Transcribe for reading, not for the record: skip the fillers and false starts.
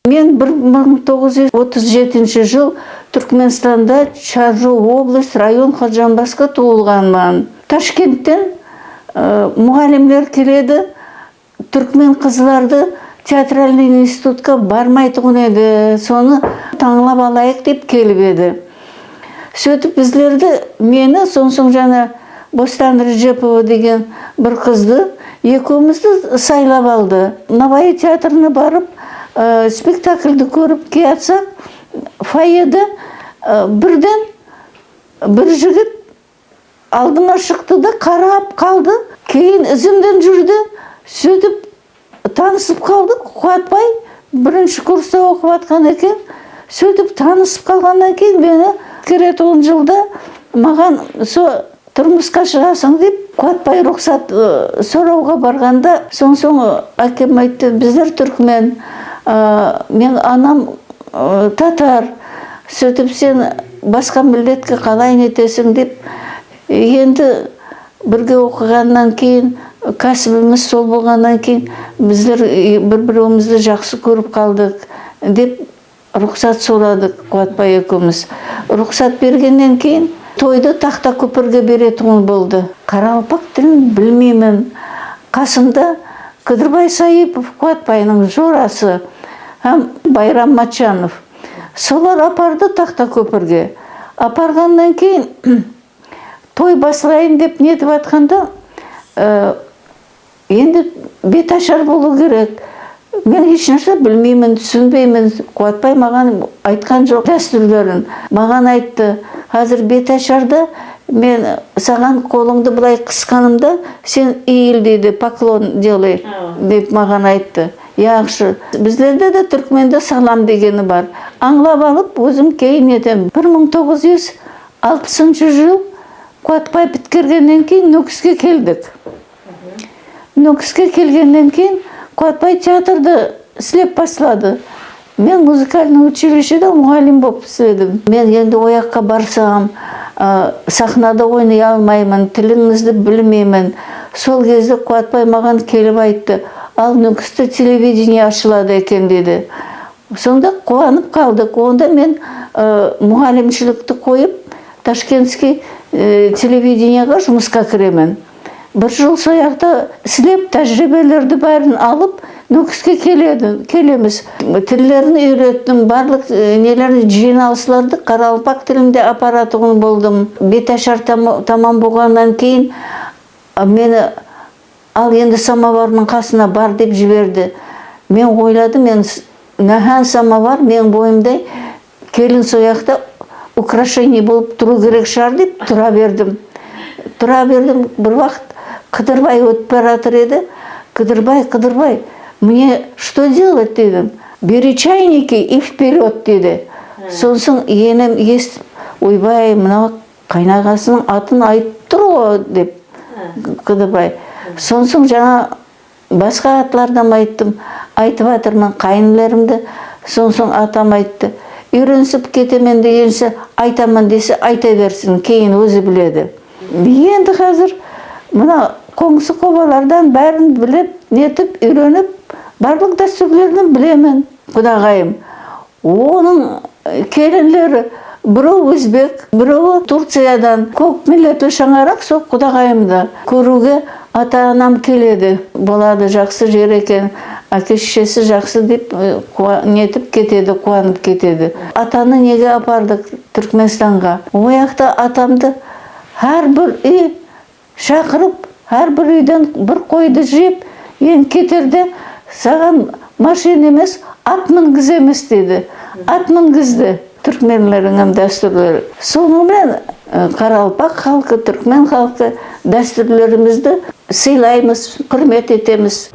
Мен 1937 жыл Түркменстанда Чаржу облыс район Ходжамбасқа туылғанмын. Ташкенттен мұғалімдер келеді, түркмен қызларды театральный институтқа бармайтұғын еді, соны таңлап алайық деп келіп еді. Сөйтіп біздерді, мені сонсың жаңа Бостан Режепова деген бір қызды, екеумізді сайлап алды. Набайы театрына барып, спектакльді көріп келсақ, фойеде бірден бір жігіт алдыма шықты да қарап қалды, кейін ізімден жүрді, сөйтіп танысып қалдық. Қуатбай бірінші курста оқып атқан екен, сөйтіп танысып қалғаннан кейін мені керет 10 жылда маған тұрмысқа шығасың деп Қуатбай рұқсат сұрауға барғанда, соң әкем айтты, біздер түркмен, мен анам татар, сөйтіп сен басқа миллетке қалай нетесің деп, енді бірге оқығаннан кейін, кәсібіміз сол болғаннан кейін, біздер бір-бірімізді жақсы көріп қалдық деп рұқсат сұрадық Қуатбай екеуміз. Рұқсат бергеннен кейін тойды тақта көпірге беретін болды. Қарақалпақ тілін білмеймін. Қасымда Қыдырбай Саипов, Қуатбайның жорасы, Байрам Матчанов. Солар апарды тақта көпірге. Апарғаннан кейін той басылайын деп нетіп атқанда, енді беташар болу керек. Мен ешнәрсе білмеймін, түсінбеймін. Қуатбай маған айтқан жоқ дәстүрлерін. Маған айтты, қазір беташарда мен саған қолыңды былай қысқанымда, сен иіл дейді, поклон делай деп маған айтты. Яқшы, біздерде де түркменде салам дегені бар. Аңлап алып, өзім кейін етем. 1960 жыл Қуатбай біткергеннен кейін Нүкіске келдік. Нүкіске келгеннен кейін Қуатбай театрды істеп бастады. Мен музыкальный училищеде мұғалім болып істедім. Мен енді ояққа барсам, сахнада ойнай алмаймын, тіліңізді білмеймін. Сол кезде Қуатбай маған келіп айтты, ал Нүкісте телевидение ашылады екен деді. Сонда қуанып қалдық. Онда мен мұғалімшілікті қойып, Ташкентский телевидениеға жұмысқа кіремін. Бір жыл сояқта істеп, тәжірибелерді бәрін алып, Нүкіске келеміз. Тілдерін үйреттім, барлық нелерін жиналыстарды Қарақалпақ тілінде апаратығын болдым. Беташар тамам болғаннан кейін мені ал енді самоварның қасына бар деп жіберді. Мен ойладым, мен нәхан самовар, мен бойымдай келін сояқта украшение болып тұру керек шығар деп тұра бердім. Бір вақыт Қыдырбай өтіп баратыр еді. Қыдырбай, мне что делать дедім. Бери чайники и вперед деді. Сонсын енем естіп, ойбай, мына қайнағасының атын айтты ғой деп Қыдырбай. Сонсын жаңа басқа атлардан айтып атырмын қайныларымды. Сонсын атам айтты. Үйренсіп кетемен дегенше айтамын десе айта берсін, кейін өзі біледі. Енді қазір мына қоңсы қобалардан бәрін біліп, нетіп, үйреніп, барлық дәстүрлерін білемін, құдағайым. Оның келінлері біреу өзбек, біреу Турциядан, көп миллеті шаңарақ сол құдағайымды көруге ата-анам келеді. Болады, жақсы жер екен, әке-шешесі жақсы деп нетіп кетеді, қуанып кетеді. Атаны неге апардық Түркменстанға? Ояқта атамды әрбір үй шақырып, әрбір үйден бір қойды жеп, ең кетерде саған машин емес, ат мінгіземіз деді. Ат мінгізді түркменлерінің дәстүрлері. Сонымен Қарақалпақ халқы, түркмен халқы дәстүрлерімізді сыйлаймыз, құрмет етеміз.